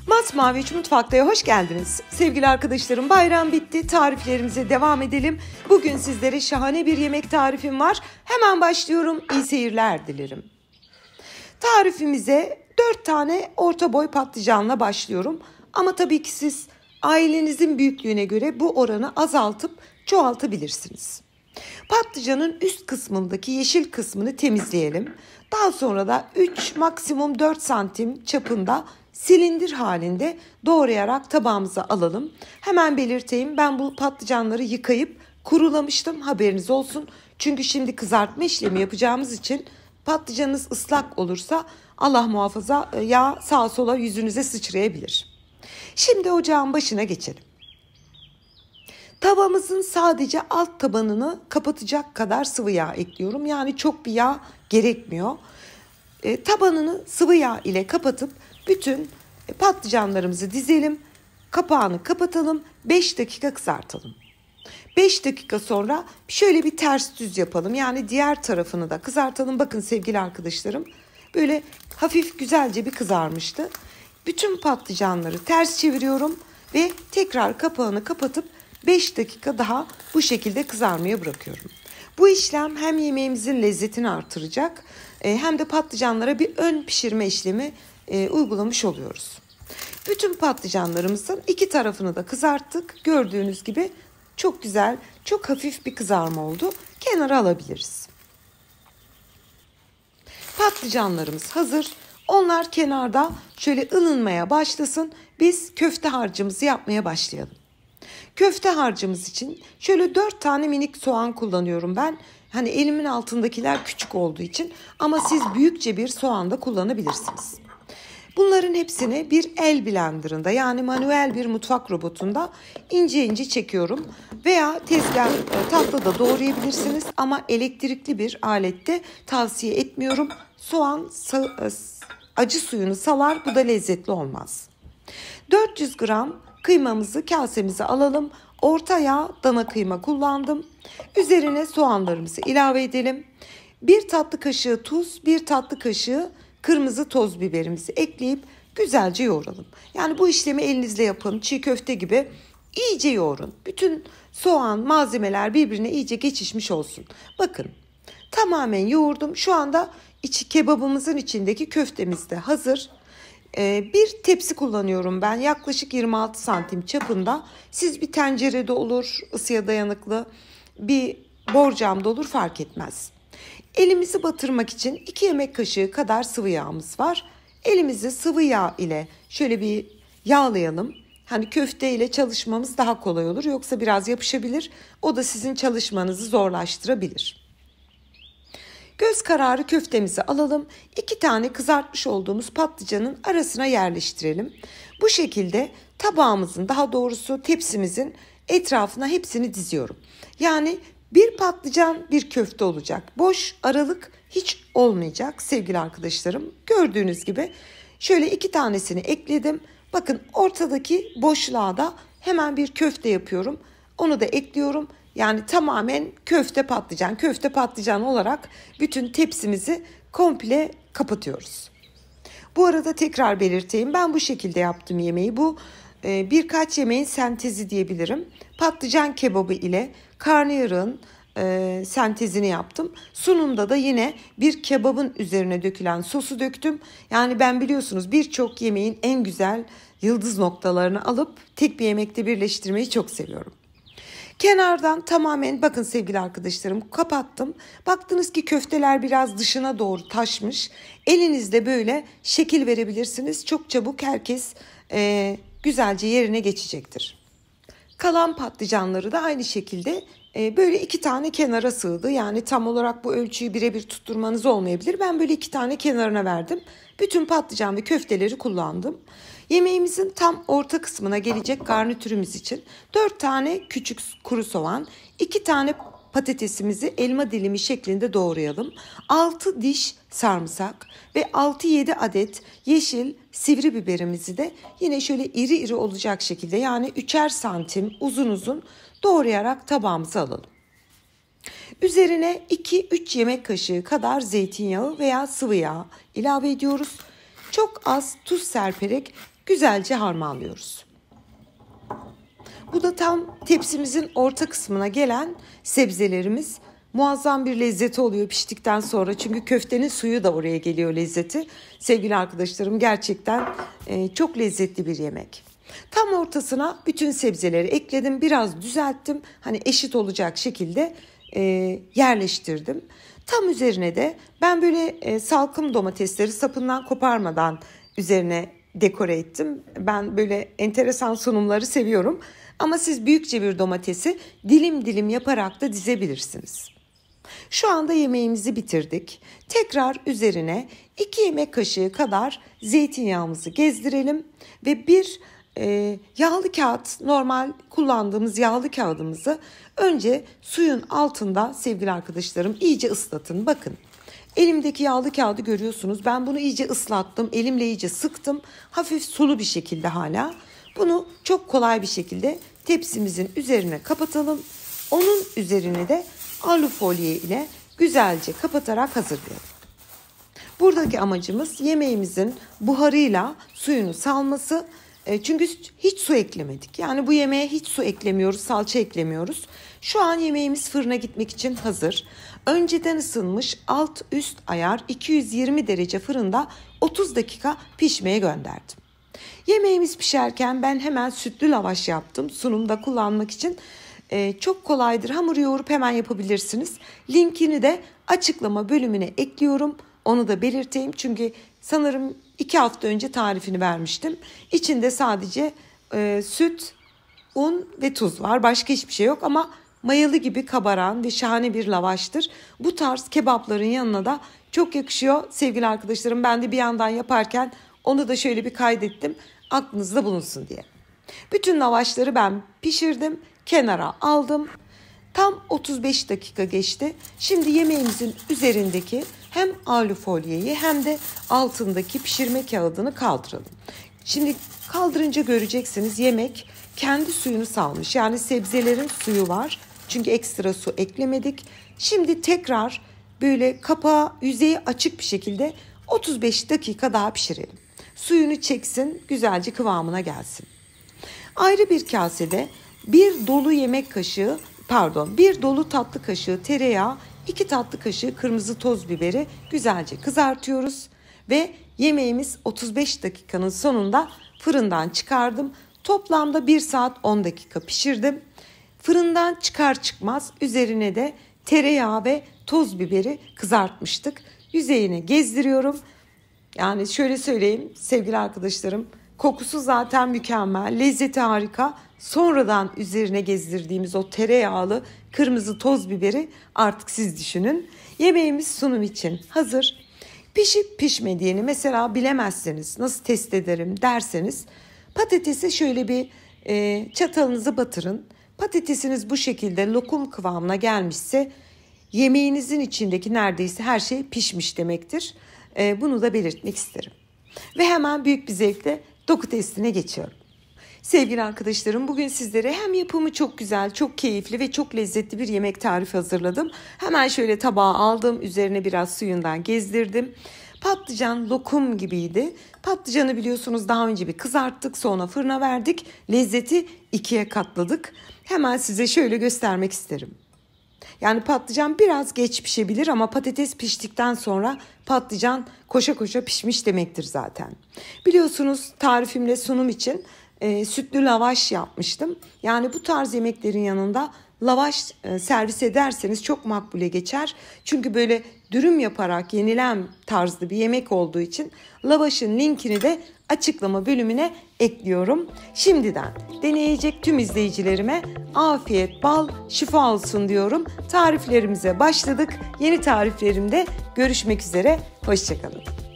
Masmavi 3 Mutfakta'ya hoş geldiniz. Sevgili arkadaşlarım, bayram bitti. Tariflerimize devam edelim. Bugün sizlere şahane bir yemek tarifim var. Hemen başlıyorum. İyi seyirler dilerim. Tarifimize 4 tane orta boy patlıcanla başlıyorum. Ama tabii ki siz ailenizin büyüklüğüne göre bu oranı azaltıp çoğaltabilirsiniz. Patlıcanın üst kısmındaki yeşil kısmını temizleyelim. Daha sonra da 3 maksimum 4 santim çapında silindir halinde doğrayarak tabağımıza alalım. Hemen belirteyim, ben bu patlıcanları yıkayıp kurulamıştım, haberiniz olsun. Çünkü şimdi kızartma işlemi yapacağımız için patlıcanınız ıslak olursa Allah muhafaza yağ sağa sola yüzünüze sıçrayabilir. Şimdi ocağın başına geçelim. Tavamızın sadece alt tabanını kapatacak kadar sıvı yağ ekliyorum. Yani çok bir yağ gerekmiyor. Tabanını sıvı yağ ile kapatıp bütün patlıcanlarımızı dizelim. Kapağını kapatalım. 5 dakika kızartalım. 5 dakika sonra şöyle bir ters düz yapalım. Yani diğer tarafını da kızartalım. Bakın sevgili arkadaşlarım, böyle hafif güzelce bir kızarmıştı. Bütün patlıcanları ters çeviriyorum ve tekrar kapağını kapatıp 5 dakika daha bu şekilde kızarmaya bırakıyorum. Bu işlem hem yemeğimizin lezzetini artıracak hem de patlıcanlara bir ön pişirme işlemi uygulamış oluyoruz. Bütün patlıcanlarımızın iki tarafını da kızarttık. Gördüğünüz gibi çok güzel, çok hafif bir kızarma oldu. Kenara alabiliriz. Patlıcanlarımız hazır. Onlar kenarda şöyle ılınmaya başlasın. Biz köfte harcımızı yapmaya başlayalım. Köfte harcımız için şöyle 4 tane minik soğan kullanıyorum ben. Hani elimin altındakiler küçük olduğu için, ama siz büyükçe bir soğan da kullanabilirsiniz. Bunların hepsini bir el blenderında, yani manuel bir mutfak robotunda ince ince çekiyorum. Veya tezgah tahtada doğrayabilirsiniz ama elektrikli bir alette tavsiye etmiyorum. Soğan acı suyunu salar, bu da lezzetli olmaz. 400 gram kıymamızı kasemize alalım. Orta yağ dana kıyma kullandım. Üzerine soğanlarımızı ilave edelim. 1 tatlı kaşığı tuz, 1 tatlı kaşığı kırmızı toz biberimizi ekleyip güzelce yoğuralım. Yani bu işlemi elinizle yapın. Çiğ köfte gibi iyice yoğurun. Bütün soğan, malzemeler birbirine iyice geçişmiş olsun. Bakın, tamamen yoğurdum. Şu anda kebabımızın içindeki köftemiz de hazır. Bir tepsi kullanıyorum ben, yaklaşık 26 santim çapında. Siz bir tencerede olur, ısıya dayanıklı bir borcamda olur, fark etmez. Elimizi batırmak için 2 yemek kaşığı kadar sıvı yağımız var. Elimizi sıvı yağ ile şöyle bir yağlayalım. Hani köfte ile çalışmamız daha kolay olur, yoksa biraz yapışabilir. O da sizin çalışmanızı zorlaştırabilir. Göz kararı köftemizi alalım. 2 tane kızartmış olduğumuz patlıcanın arasına yerleştirelim. Bu şekilde tabağımızın, daha doğrusu tepsimizin etrafına hepsini diziyorum. Yani bir patlıcan bir köfte olacak. Boş aralık hiç olmayacak sevgili arkadaşlarım. Gördüğünüz gibi şöyle 2 tanesini ekledim. Bakın, ortadaki boşluğa da hemen bir köfte yapıyorum. Onu da ekliyorum. Yani tamamen köfte patlıcan olarak bütün tepsimizi komple kapatıyoruz. Bu arada tekrar belirteyim, ben bu şekilde yaptım yemeği. Bu birkaç yemeğin sentezi diyebilirim. Patlıcan kebabı ile karnıyarığın sentezini yaptım. Sunumda da yine bir kebabın üzerine dökülen sosu döktüm. Yani ben, biliyorsunuz, birçok yemeğin en güzel yıldız noktalarını alıp tek bir yemekte birleştirmeyi çok seviyorum. Kenardan tamamen, bakın sevgili arkadaşlarım, kapattım. Baktınız ki köfteler biraz dışına doğru taşmış. Elinizle böyle şekil verebilirsiniz. Çok çabuk herkes güzelce yerine geçecektir. Kalan patlıcanları da aynı şekilde böyle 2 tane kenara sığdı. Yani tam olarak bu ölçüyü birebir tutturmanız olmayabilir. Ben böyle 2 tane kenarına verdim. Bütün patlıcan ve köfteleri kullandım. Yemeğimizin tam orta kısmına gelecek garnitürümüz için 4 tane küçük kuru soğan, 2 tane patatesimizi elma dilimi şeklinde doğrayalım. 6 diş sarımsak ve 6-7 adet yeşil sivri biberimizi de yine şöyle iri iri olacak şekilde, yani 3'er santim uzun uzun doğrayarak tabağımıza alalım. Üzerine 2-3 yemek kaşığı kadar zeytinyağı veya sıvı yağ ilave ediyoruz. Çok az tuz serperek güzelce harmanlıyoruz. Bu da tam tepsimizin orta kısmına gelen sebzelerimiz. Muazzam bir lezzeti oluyor piştikten sonra. Çünkü köftenin suyu da oraya geliyor lezzeti. Sevgili arkadaşlarım, gerçekten çok lezzetli bir yemek. Tam ortasına bütün sebzeleri ekledim. Biraz düzelttim. Hani eşit olacak şekilde yerleştirdim. Tam üzerine de ben böyle salkım domatesleri sapından koparmadan üzerine dekore ettim. Ben böyle enteresan sunumları seviyorum. Ama siz büyükçe bir domatesi dilim dilim yaparak da dizebilirsiniz. Şu anda yemeğimizi bitirdik. Tekrar üzerine 2 yemek kaşığı kadar zeytinyağımızı gezdirelim ve bir yağlı kağıt, normal kullandığımız yağlı kağıdımızı önce suyun altında sevgili arkadaşlarım iyice ıslatın. Bakın, elimdeki yağlı kağıdı görüyorsunuz. Ben bunu iyice ıslattım, elimle iyice sıktım. Hafif sulu bir şekilde hala. Bunu çok kolay bir şekilde tepsimizin üzerine kapatalım. Onun üzerine de alufolye ile güzelce kapatarak hazırlayalım. Buradaki amacımız yemeğimizin buharıyla suyunu salması. Çünkü hiç su eklemedik. Yani bu yemeğe hiç su eklemiyoruz, salça eklemiyoruz. Şu an yemeğimiz fırına gitmek için hazır. Önceden ısınmış alt üst ayar 220 derece fırında 30 dakika pişmeye gönderdim. Yemeğimiz pişerken ben hemen sütlü lavaş yaptım sunumda kullanmak için. Çok kolaydır. Hamur yoğurup hemen yapabilirsiniz. Linkini de açıklama bölümüne ekliyorum. Onu da belirteyim çünkü sanırım 2 hafta önce tarifini vermiştim. İçinde sadece süt, un ve tuz var. Başka hiçbir şey yok ama mayalı gibi kabaran ve şahane bir lavaştır. Bu tarz kebapların yanına da çok yakışıyor sevgili arkadaşlarım. Ben de bir yandan yaparken onu da şöyle bir kaydettim. Aklınızda bulunsun diye. Bütün lavaşları ben pişirdim. Kenara aldım. Tam 35 dakika geçti. Şimdi yemeğimizin üzerindeki hem alufolyeyi hem de altındaki pişirme kağıdını kaldıralım. Şimdi kaldırınca göreceksiniz yemek kendi suyunu salmış. Yani sebzelerin suyu var. Çünkü ekstra su eklemedik. Şimdi tekrar böyle kapağı, yüzeyi açık bir şekilde 35 dakika daha pişirelim. Suyunu çeksin, güzelce kıvamına gelsin. Ayrı bir kasede bir dolu tatlı kaşığı tereyağı, 2 tatlı kaşığı kırmızı toz biberi güzelce kızartıyoruz ve yemeğimiz 35 dakikanın sonunda fırından çıkardım. Toplamda 1 saat 10 dakika pişirdim. Fırından çıkar çıkmaz üzerine de tereyağı ve toz biberi kızartmıştık. Yüzeyine gezdiriyorum. Yani şöyle söyleyeyim sevgili arkadaşlarım, kokusu zaten mükemmel, lezzeti harika. Sonradan üzerine gezdirdiğimiz o tereyağlı kırmızı toz biberi artık siz düşünün. Yemeğimiz sunum için hazır. Pişip pişmediğini mesela bilemezseniz, nasıl test ederim derseniz, patatesi şöyle bir çatalınızı batırın. Patatesiniz bu şekilde lokum kıvamına gelmişse yemeğinizin içindeki neredeyse her şey pişmiş demektir. Bunu da belirtmek isterim. Ve hemen büyük bir zevkle doku testine geçiyorum. Sevgili arkadaşlarım, bugün sizlere hem yapımı çok güzel, çok keyifli ve çok lezzetli bir yemek tarifi hazırladım. Hemen şöyle tabağa aldım, üzerine biraz suyundan gezdirdim. Patlıcan lokum gibiydi. Patlıcanı biliyorsunuz daha önce bir kızarttık, sonra fırına verdik. Lezzeti 2'ye katladık. Hemen size şöyle göstermek isterim. Yani patlıcan biraz geç pişebilir ama patates piştikten sonra patlıcan koşa koşa pişmiş demektir zaten. Biliyorsunuz tarifimle sunum için sütlü lavaş yapmıştım. Yani bu tarz yemeklerin yanında lavaş servis ederseniz çok makbule geçer. Çünkü böyle dürüm yaparak yenilen tarzda bir yemek olduğu için lavaşın linkini de açıklama bölümüne ekliyorum. Şimdiden deneyecek tüm izleyicilerime afiyet, bal, şifa olsun diyorum. Tariflerimize başladık. Yeni tariflerimde görüşmek üzere. Hoşça kalın.